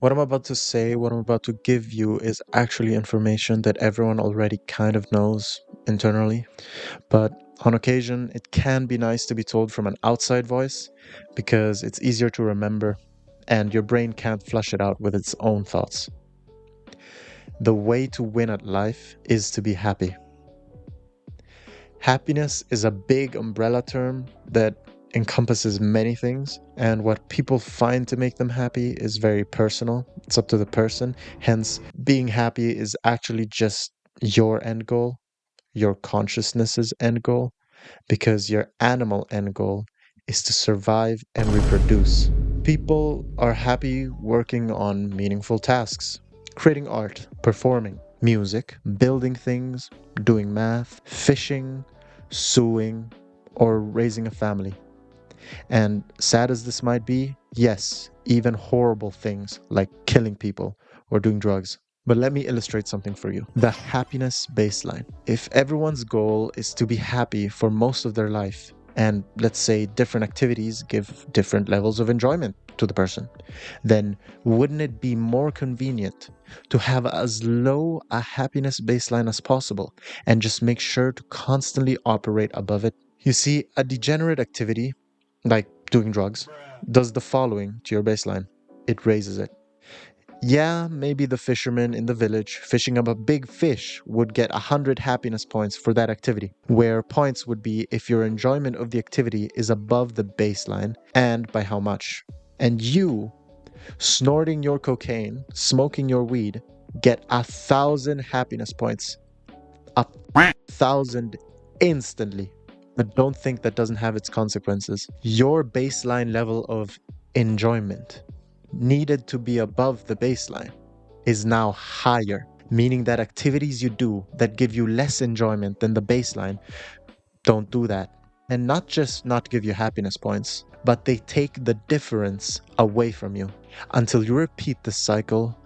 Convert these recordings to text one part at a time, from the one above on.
What I'm about to say, what I'm about to give you, is actually information that everyone already kind of knows internally. But on occasion, it can be nice to be told from an outside voice because it's easier to remember and your brain can't flush it out with its own thoughts. The way to win at life is to be happy. Happiness is a big umbrella term that encompasses many things, and what people find to make them happy is very personal. It's up to the person. Hence, being happy is actually just your end goal, your consciousness's end goal, because your animal end goal is to survive and reproduce. People are happy working on meaningful tasks, creating art, performing, music, building things, doing math, fishing, sewing, or raising a family. And sad as this might be, yes, even horrible things like killing people or doing drugs. But let me illustrate something for you. The happiness baseline. If everyone's goal is to be happy for most of their life, and let's say different activities give different levels of enjoyment to the person, then wouldn't it be more convenient to have as low a happiness baseline as possible and just make sure to constantly operate above it? You see, a degenerate activity, like doing drugs, does the following to your baseline: it raises it. Yeah, maybe the fisherman in the village fishing up a big fish would get 100 happiness points for that activity, where points would be if your enjoyment of the activity is above the baseline and by how much. And you, snorting your cocaine, smoking your weed, get 1,000 happiness points. 1,000 instantly. But don't think that doesn't have its consequences. Your baseline level of enjoyment, needed to be above the baseline, is now higher, meaning that activities you do that give you less enjoyment than the baseline, don't do that. And not just not give you happiness points, but they take the difference away from you until you repeat the cycle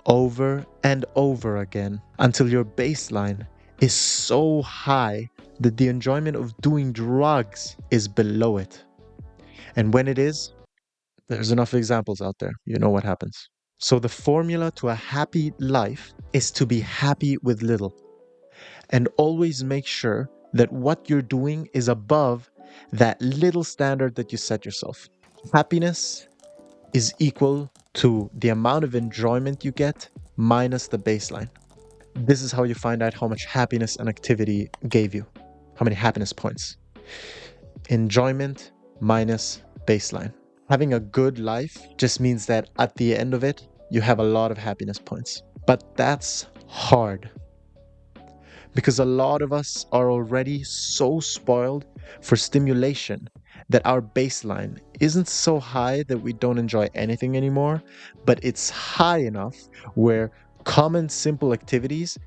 over and over again until your baseline is so high that the enjoyment of doing drugs is below it. And when it is, there's enough examples out there. You know what happens. So, the formula to a happy life is to be happy with little and always make sure that what you're doing is above that little standard that you set yourself. Happiness is equal to the amount of enjoyment you get minus the baseline. This is how you find out how much happiness an activity gave you, how many happiness points. Enjoyment minus baseline. Having a good life just means that at the end of it, you have a lot of happiness points. But that's hard because a lot of us are already so spoiled for stimulation that our baseline isn't so high that we don't enjoy anything anymore, but it's high enough where common simple activities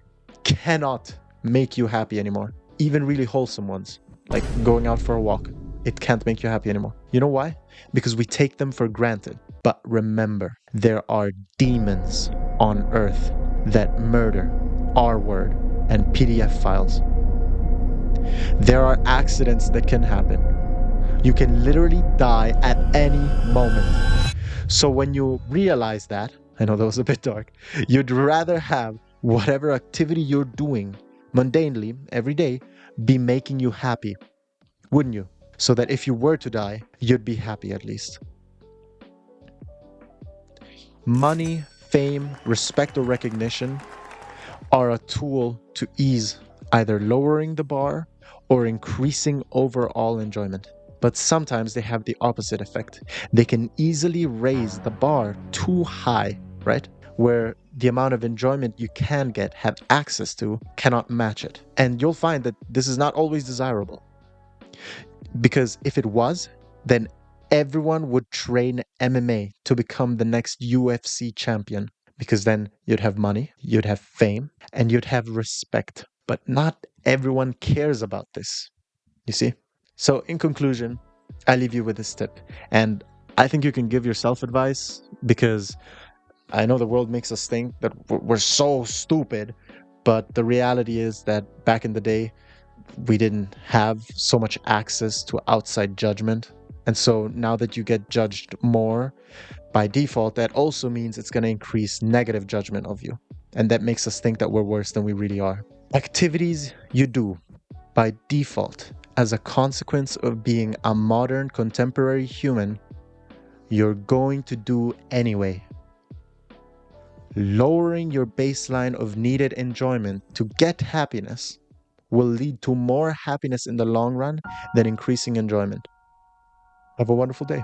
cannot make you happy anymore. Even really wholesome ones, like going out for a walk. It can't make you happy anymore. You know why? Because we take them for granted. But remember, there are demons on earth that murder R word and PDF files. There are accidents that can happen. You can literally die at any moment. So when you realize that, I know that was a bit dark, you'd rather have whatever activity you're doing mundanely every day be making you happy, wouldn't you? So that if you were to die, you'd be happy at least. Money, fame, respect, or recognition are a tool to ease either lowering the bar or increasing overall enjoyment. But sometimes they have the opposite effect. They can easily raise the bar too high, right? Where the amount of enjoyment you can get, have access to, cannot match it. And you'll find that this is not always desirable. Because if it was, then everyone would train MMA to become the next UFC champion. Because then you'd have money, you'd have fame, and you'd have respect. But not everyone cares about this. You see? So, in conclusion, I leave you with this tip. And I think you can give yourself advice because I know the world makes us think that we're so stupid. But the reality is that back in the day, we didn't have so much access to outside judgment And so now that you get judged more by default, that also means it's going to increase negative judgment of you. And that makes us think that we're worse than we really are. Activities you do by default as a consequence of being a modern contemporary human, you're going to do anyway. Lowering your baseline of needed enjoyment to get happiness will lead to more happiness in the long run than increasing enjoyment. Have a wonderful day.